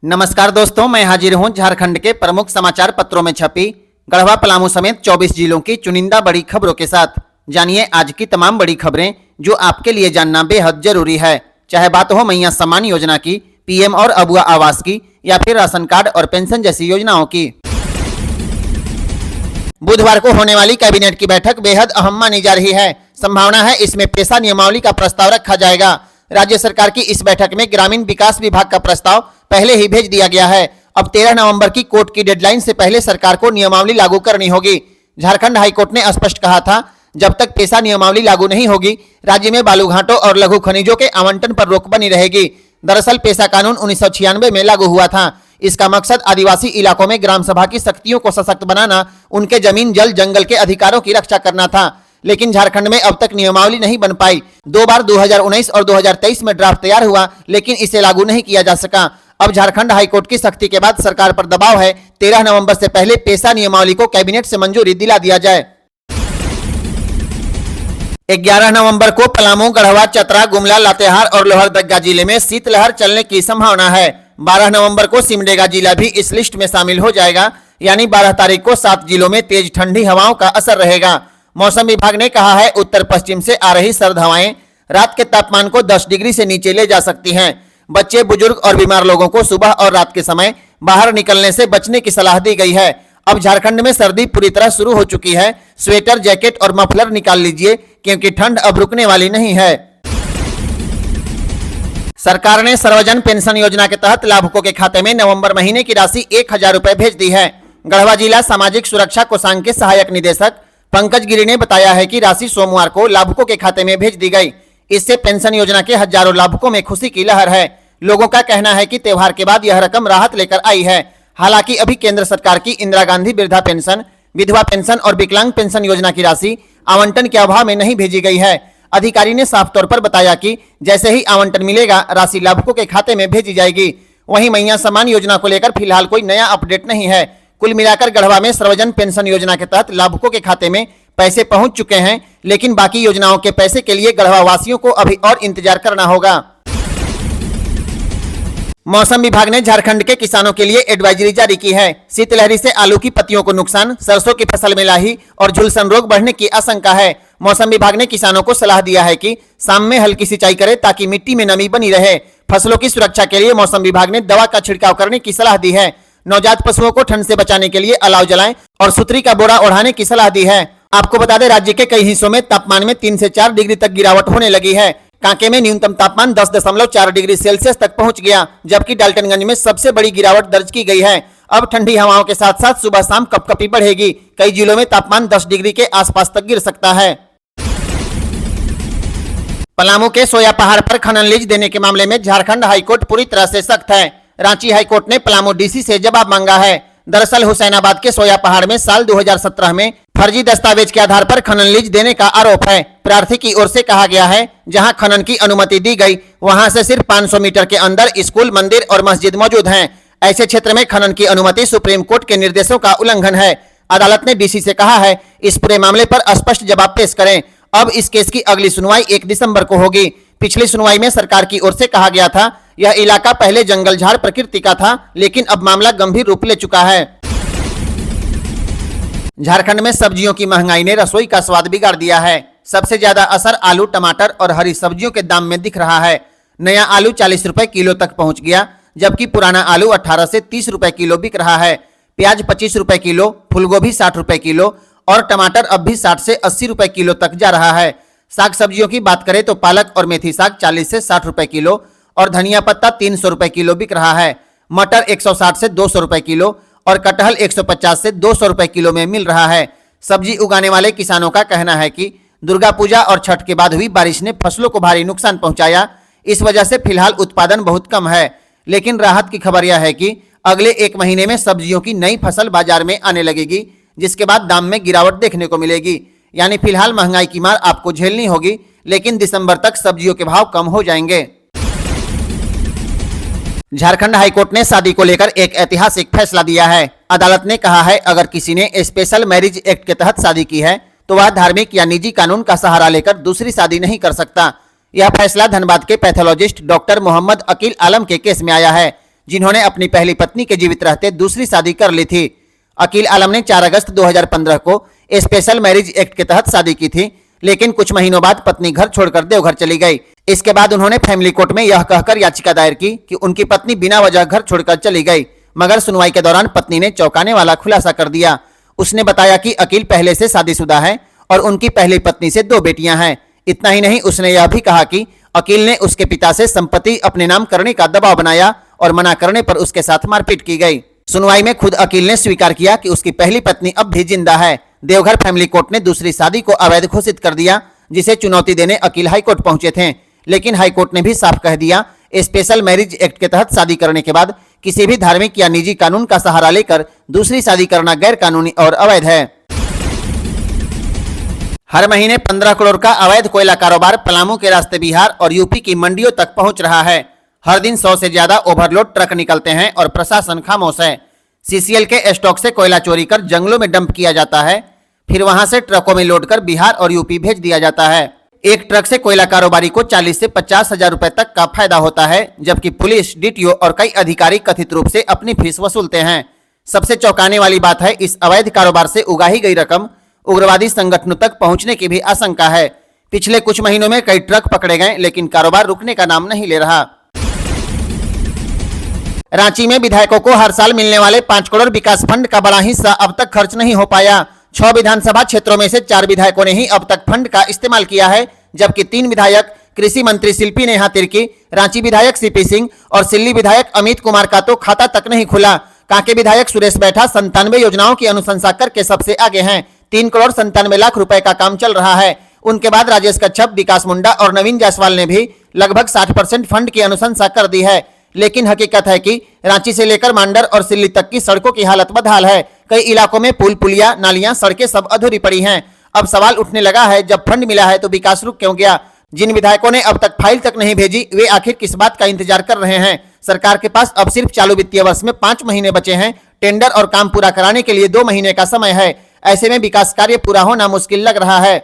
नमस्कार दोस्तों, मैं हाजिर हूं झारखंड के प्रमुख समाचार पत्रों में छपी गढ़वा पलामू समेत 24 जिलों की चुनिंदा बड़ी खबरों के साथ। जानिए आज की तमाम बड़ी खबरें जो आपके लिए जानना बेहद जरूरी है। चाहे बात हो मैया सम्मान योजना की, पीएम और अबुआ आवास की या फिर राशन कार्ड और पेंशन जैसी योजनाओं की। बुधवार को होने वाली कैबिनेट की बैठक बेहद अहम मानी जा रही है। संभावना है इसमें पेशा नियमावली का प्रस्ताव रखा जाएगा। राज्य सरकार की इस बैठक में ग्रामीण विकास विभाग का प्रस्ताव पहले ही भेज दिया गया है। अब 13 नवंबर की कोर्ट की डेडलाइन से पहले सरकार को नियमावली लागू करनी होगी। झारखंड हाईकोर्ट ने स्पष्ट कहा था, जब तक पेशा नियमावली लागू नहीं होगी राज्य में बालू घाटों और लघु खनिजों के आवंटन पर रोक बनी रहेगी। दरअसल पेशा कानून 1996 में लागू हुआ था। इसका मकसद आदिवासी इलाकों में ग्राम सभा की शक्तियों को सशक्त बनाना, उनके जमीन जल जंगल के अधिकारों की रक्षा करना था। लेकिन झारखंड में अब तक नियमावली नहीं बन पाई। 2 बार 2019 और 2023 में ड्राफ्ट तैयार हुआ, लेकिन इसे लागू नहीं किया जा सका। अब झारखंड हाईकोर्ट की सख्ती के बाद सरकार पर दबाव है, 13 नवंबर से पहले पेशा नियमावली को कैबिनेट से मंजूरी दिला दिया जाए। 11 नवंबर को पलामू, गढ़वा, चतरा, गुमला, लातेहार और लोहरदगा जिले में शीतलहर चलने की संभावना है। 12 नवंबर को सिमडेगा जिला भी इस लिस्ट में शामिल हो जाएगा, यानी 12 तारीख को 7 जिलों में तेज ठंडी हवाओं का असर रहेगा। मौसम विभाग ने कहा है, उत्तर पश्चिम से आ रही सर्द हवाएं रात के तापमान को 10 डिग्री से नीचे ले जा सकती हैं। बच्चे, बुजुर्ग और बीमार लोगों को सुबह और रात के समय बाहर निकलने से बचने की सलाह दी गई है। अब झारखंड में सर्दी पूरी तरह शुरू हो चुकी है। स्वेटर, जैकेट और मफलर निकाल लीजिए, क्योंकि ठंड अब रुकने वाली नहीं है। सरकार ने सर्वजन पेंशन योजना के तहत लाभुकों के खाते में नवंबर महीने की राशि 1000 रुपए भेज दी है। गढ़वा जिला सामाजिक सुरक्षा कोषांग के सहायक निदेशक पंकज गिरी ने बताया है कि राशि सोमवार को लाभुकों के खाते में भेज दी गई। इससे पेंशन योजना के हजारों लाभुकों में खुशी की लहर है। लोगों का कहना है कि त्योहार के बाद यह रकम राहत लेकर आई है। हालांकि अभी केंद्र सरकार की इंदिरा गांधी वृद्धा पेंशन, विधवा पेंशन और विकलांग पेंशन योजना की राशि आवंटन के अभाव में नहीं भेजी गई है। अधिकारी ने साफ तौर पर बताया कि जैसे ही आवंटन मिलेगा राशि लाभुकों के खाते में भेजी जाएगी। वहीं मैया सम्मान योजना को लेकर फिलहाल कोई नया अपडेट नहीं है। कुल मिलाकर गढ़वा में सर्वजन पेंशन योजना के तहत लाभुकों के खाते में पैसे पहुंच चुके हैं, लेकिन बाकी योजनाओं के पैसे के लिए गढ़वा वासियों को अभी और इंतजार करना होगा। मौसम विभाग ने झारखंड के किसानों के लिए एडवाइजरी जारी की है। शीतलहरी से आलू की पत्तियों को नुकसान, सरसों की फसल में लाही और झुलसन रोग बढ़ने की आशंका है। मौसम विभाग ने किसानों को सलाह दिया है कि शाम में हल्की सिंचाई करें ताकि मिट्टी में नमी बनी रहे। फसलों की सुरक्षा के लिए मौसम विभाग ने दवा का छिड़काव करने की सलाह दी है। नवजात पशुओं को ठंड से बचाने के लिए अलाव जलाएं और सुतरी का बोरा ओढ़ाने की सलाह दी है। आपको बता दें, राज्य के कई हिस्सों में तापमान में 3 से 4 डिग्री तक गिरावट होने लगी है। कांके में न्यूनतम तापमान 10.4 डिग्री सेल्सियस तक पहुंच गया, जबकि डाल्टनगंज में सबसे बड़ी गिरावट दर्ज की गई है। अब ठंडी हवाओं के साथ साथ सुबह शाम कपकपी बढ़ेगी। कई जिलों में तापमान 10 डिग्री के आसपास तक गिर सकता है। पलामू के सोया पहाड़ पर खनन लीज देने के मामले में झारखंड हाईकोर्ट पूरी तरह से सख्त है। रांची हाईकोर्ट ने पलामू डीसी से जवाब मांगा है। दरअसल हुसैनाबाद के सोया पहाड़ में साल 2017 में फर्जी दस्तावेज के आधार पर खनन लीज देने का आरोप है। प्रार्थी की ओर से कहा गया है, जहां खनन की अनुमति दी गई वहां से सिर्फ 500 मीटर के अंदर स्कूल, मंदिर और मस्जिद मौजूद हैं। ऐसे क्षेत्र में खनन की अनुमति सुप्रीम कोर्ट के निर्देशों का उल्लंघन है। अदालत ने डीसी से कहा है, इस पूरे मामले पर स्पष्ट जवाब पेश करें। अब इस केस की अगली सुनवाई 1 दिसंबर को होगी। पिछली सुनवाई में सरकार की ओर से कहा गया था, यह इलाका पहले जंगल झाड़ प्रकृति का था, लेकिन अब मामला गंभीर रूप ले चुका है। झारखंड में सब्जियों की महंगाई ने रसोई का स्वाद बिगाड़ दिया है। सबसे ज्यादा असर आलू, टमाटर और हरी सब्जियों के दाम में दिख रहा है। नया आलू 40 रुपए किलो तक पहुंच गया, जबकि पुराना आलू 18 से 30 रुपए किलो बिक रहा है। प्याज 25 रुपए किलो, फूलगोभी 60 रुपए किलो और टमाटर अब भी 60 से 80 रुपए किलो तक जा रहा है। साग सब्जियों की बात करें तो पालक और मेथी साग 40 से 60 रुपए किलो और धनिया पत्ता 300 रुपए किलो बिक रहा है। मटर 160 से 200 रुपए किलो और कटहल 150 से 200 रुपए किलो में मिल रहा है। सब्जी उगाने वाले किसानों का कहना है कि दुर्गा पूजा और छठ के बाद हुई बारिश ने फसलों को भारी नुकसान पहुंचाया। इस वजह से फिलहाल उत्पादन बहुत कम है, लेकिन राहत की खबर यह है कि अगले 1 महीने में सब्जियों की नई फसल बाजार में आने लगेगी, जिसके बाद दाम में गिरावट देखने को मिलेगी। यानी फिलहाल महंगाई की मार आपको झेलनी होगी, लेकिन दिसंबर तक सब्जियों के भाव कम हो जाएंगे। झारखंड हाईकोर्ट ने शादी को लेकर एक ऐतिहासिक फैसला दिया है। अदालत ने कहा है, अगर किसी ने स्पेशल मैरिज एक्ट के तहत शादी की है तो वह धार्मिक या निजी कानून का सहारा लेकर दूसरी शादी नहीं कर सकता। यह फैसला धनबाद के पैथोलॉजिस्ट डॉक्टर मोहम्मद अकील आलम के केस में आया है, जिन्होंने अपनी पहली पत्नी के जीवित रहते दूसरी शादी कर ली थी। अकील आलम ने 4 अगस्त 2015 को स्पेशल मैरिज एक्ट के तहत शादी की थी, लेकिन कुछ महीनों बाद पत्नी घर छोड़कर देवघर चली गई। इसके बाद उन्होंने फैमिली कोर्ट में यह कहकर याचिका दायर की कि उनकी पत्नी बिना वजह घर छोड़कर चली गई, मगर सुनवाई के दौरान पत्नी ने चौंकाने वाला खुलासा कर दिया। उसने बताया कि अकील पहले से शादीशुदा है और उनकी पहली पत्नी से 2 बेटियां हैं। इतना ही नहीं, उसने यह भी कहा कि अकील ने उसके पिता से संपत्ति अपने नाम करने का दबाव बनाया और मना करने पर उसके साथ मारपीट की गई। सुनवाई में खुद अकील ने स्वीकार किया कि उसकी पहली पत्नी अब भी जिंदा है। देवघर फैमिली कोर्ट ने दूसरी शादी को अवैध घोषित कर दिया, जिसे चुनौती देने अकील हाईकोर्ट पहुंचे थे, लेकिन हाईकोर्ट ने भी साफ कह दिया स्पेशल मैरिज एक्ट के तहत शादी करने के बाद किसी भी धार्मिक या निजी कानून का सहारा लेकर दूसरी शादी करना गैर कानूनी और अवैध है। हर महीने 15 करोड़ का अवैध कोयला कारोबार पलामू के रास्ते बिहार और यूपी की मंडियों तक पहुंच रहा है। हर दिन 100 से ज्यादा ओवरलोड ट्रक निकलते हैं और प्रशासन खामोश है। सीसीएल के स्टॉक से कोयला चोरी कर जंगलों में डंप किया जाता है, फिर वहां से ट्रकों में लोड कर बिहार और यूपी भेज दिया जाता है। एक ट्रक से कोयला कारोबारी को 40 से 50 हजार रुपए तक का फायदा होता है, जबकि पुलिस, डीटीओ और कई अधिकारी कथित रूप से अपनी फीस वसूलते हैं। सबसे चौंकाने वाली बात है, इस अवैध कारोबार से उगाही गई रकम उग्रवादी संगठनों तक पहुंचने की भी आशंका है। पिछले कुछ महीनों में कई ट्रक पकड़े गए, लेकिन कारोबार रुकने का नाम नहीं ले रहा। रांची में विधायकों को हर साल मिलने वाले 5 करोड़ विकास फंड का बड़ा हिस्सा अब तक खर्च नहीं हो पाया। 6 विधानसभा क्षेत्रों में से 4 विधायकों ने ही अब तक फंड का इस्तेमाल किया है, जबकि 3 विधायक कृषि मंत्री शिल्पी नेहा तिर्की, रांची विधायक सीपी सिंह और सिल्ली विधायक अमित कुमार का तो खाता तक नहीं खुला। कांके विधायक सुरेश बैठा 97 योजनाओं की अनुशंसा करके सबसे आगे हैं। 3 करोड़ 97 लाख रुपए का काम चल रहा है। उनके बाद राजेश कच्छप, विकास मुंडा और नवीन जायसवाल ने भी लगभग 60% फंड की अनुशंसा कर दी है। लेकिन हकीकत है कि रांची से लेकर मांडर और सिल्ली तक की सड़कों की हालत बदहाल है। कई इलाकों में पुल, पुलिया, नालियां, सड़कें सब अधूरी पड़ी हैं। अब सवाल उठने लगा है, जब फंड मिला है तो विकास रुक क्यों गया? जिन विधायकों ने अब तक फाइल तक नहीं भेजी, वे आखिर किस बात का इंतजार कर रहे हैं? सरकार के पास अब सिर्फ चालू वित्तीय वर्ष में 5 महीने बचे हैं। टेंडर और काम पूरा कराने के लिए 2 महीने का समय है। ऐसे में विकास कार्य पूरा होना मुश्किल लग रहा है।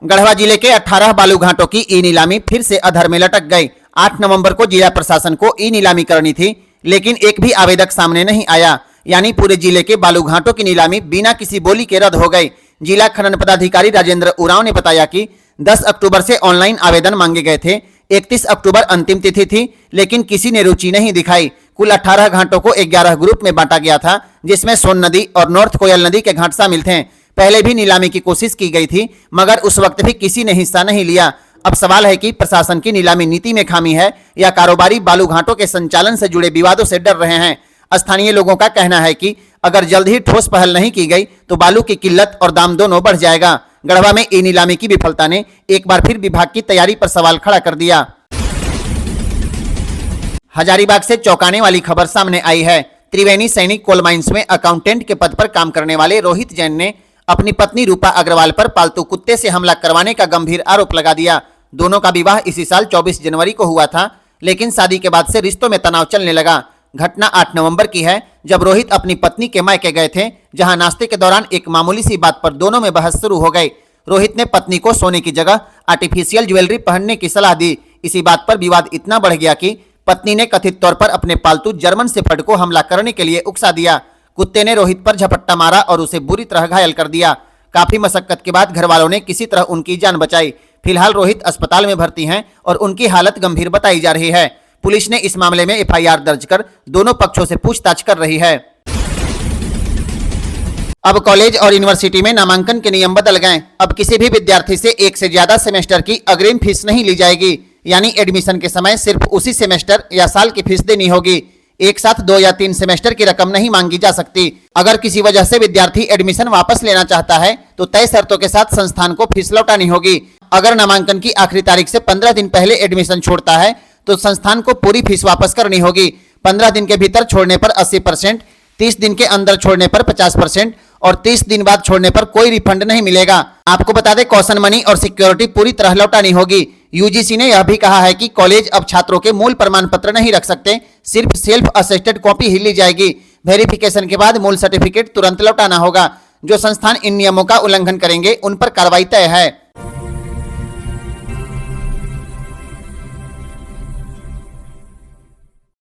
गढ़वा जिले के 18 बालू घाटों की ई नीलामी फिर से अधर में लटक गई। 8 नवंबर को जिला प्रशासन को ई नीलामी करनी थी, लेकिन एक भी आवेदक सामने नहीं आया। यानी पूरे जिले के बालू घाटों की नीलामी बिना किसी बोली के रद्द हो गई। जिला खनन पदाधिकारी राजेंद्र उरांव ने बताया कि 10 अक्टूबर से ऑनलाइन आवेदन मांगे गए थे। 31 अक्टूबर अंतिम तिथि थी, लेकिन किसी ने रुचि नहीं दिखाई। कुल 18 घाटों को 11 ग्रुप में बांटा गया था, जिसमें सोन नदी और नॉर्थ कोयल नदी के घाट शामिल थे। पहले भी नीलामी की कोशिश की गई थी, मगर उस वक्त भी किसी ने हिस्सा नहीं लिया। अब सवाल है कि प्रशासन की नीलामी नीति में खामी है या कारोबारी बालू घाटों के संचालन से जुड़े विवादों से डर रहे हैं। स्थानीय लोगों का कहना है कि अगर जल्द ही ठोस पहल नहीं की गई तो बालू की किल्लत और दाम दोनों बढ़ जाएगा। गढ़वा में ई नीलामी की विफलता ने एक बार फिर विभाग की तैयारी पर सवाल खड़ा कर दिया। हजारीबाग से चौंकाने वाली खबर सामने आई है। त्रिवेणी सैनिक कोल माइंस में अकाउंटेंट के पद पर काम करने वाले रोहित जैन ने अपनी पत्नी रूपा अग्रवाल पर पालतू कुत्ते से हमला करवाने का गंभीर आरोप लगा दिया। दोनों का विवाह इसी साल 24 जनवरी को हुआ था, लेकिन शादी के बाद से रिश्तों में तनाव चलने लगा। घटना 8 नवंबर की है, जब रोहित अपनी पत्नी के मायके गए थे, जहां नाश्ते के दौरान एक मामूली सी बात पर दोनों में बहस शुरू हो गई। रोहित ने पत्नी को सोने की जगह आर्टिफिशियल ज्वेलरी पहनने की सलाह दी। इसी बात पर विवाद इतना बढ़ गया कि पत्नी ने कथित तौर पर अपने पालतू जर्मन शेफर्ड को हमला करने के लिए उकसा दिया। कुत्ते ने रोहित पर झपट्टा मारा और उसे बुरी तरह घायल कर दिया। काफी मशक्कत के बाद घर वालों ने किसी तरह उनकी जान बचाई। फिलहाल रोहित अस्पताल में भर्ती हैं और उनकी हालत गंभीर बताई जा रही है। पुलिस ने इस मामले में एफआईआर दर्ज कर दोनों पक्षों से पूछताछ कर रही है। अब कॉलेज और यूनिवर्सिटी में नामांकन के नियम बदल गए। अब किसी भी विद्यार्थी से 1 से ज्यादा सेमेस्टर की अग्रिम फीस नहीं ली जाएगी। यानी एडमिशन के समय सिर्फ उसी सेमेस्टर या साल की फीस देनी होगी। एक साथ 2 या 3 सेमेस्टर की रकम नहीं मांगी जा सकती। अगर किसी वजह से विद्यार्थी एडमिशन वापस लेना चाहता है तो तय शर्तों के साथ संस्थान को फीस लौटानी होगी। अगर नामांकन की आखिरी तारीख से 15 दिन पहले एडमिशन छोड़ता है तो संस्थान को पूरी फीस वापस करनी होगी। 15 दिन के भीतर छोड़ने पर 80%, 30 दिन के अंदर छोड़ने पर 50% और 30 दिन बाद छोड़ने पर कोई रिफंड नहीं मिलेगा। आपको बता दें, कॉशन मनी और सिक्योरिटी पूरी तरह लौटानी होगी। यूजीसी ने यह भी कहा है कि कॉलेज अब छात्रों के मूल प्रमाण पत्र नहीं रख सकते, सिर्फ सेल्फ अटेस्टेड कॉपी ही ली जाएगी। वेरिफिकेशन के बाद मूल सर्टिफिकेट तुरंत लौटाना होगा। जो संस्थान इन नियमों का उल्लंघन करेंगे उन पर कार्रवाई तय है।